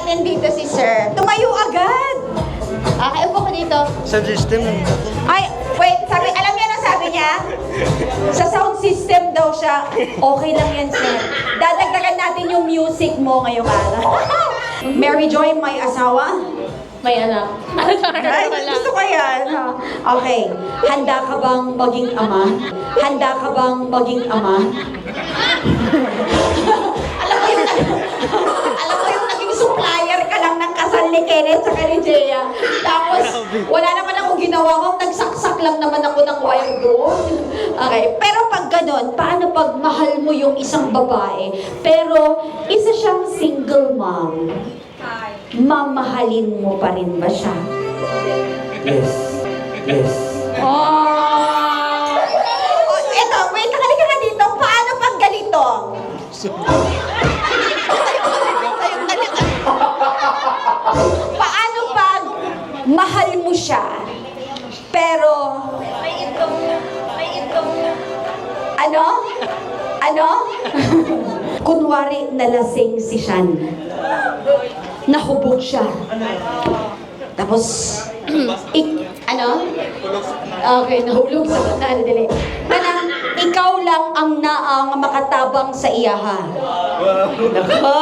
natin dito si Sir. Tumayo agad! Okay, upo ko dito. Sound system nandito. Ay, wait, alam niya na sabi niya? Sa sound system daw siya, okay lang yan, Sir. Dadagdagan natin yung music mo ngayong araw. Mary Joy, may asawa? May anak. Ay, gusto ko yan. Okay. Handa ka bang maging ama? Handa ka bang maging ama? alam mo yung naging supplier ka lang ng kasal ni Kenneth sa ni Jea. Tapos, wala naman akong ginawa ko. Nagsaksak lang naman ako ng wire doon. Okay. Pero pag ganon, paano pag mahal mo yung isang babae, pero isa siyang single mom? Mamahalin mo pa rin ba siya? Yes. Yes. Oh, eto, wait, halika ka dito. Paano pag ganito? Paano pag mahal mo siya, pero... Ano? Ano? Kunwari, nalasing si Shan. Nahubog siya. Tapos, ano? Okay, nahulog sa kanan. Dali. Ikaw lang ang naang makatabang sa iyaha. Nako!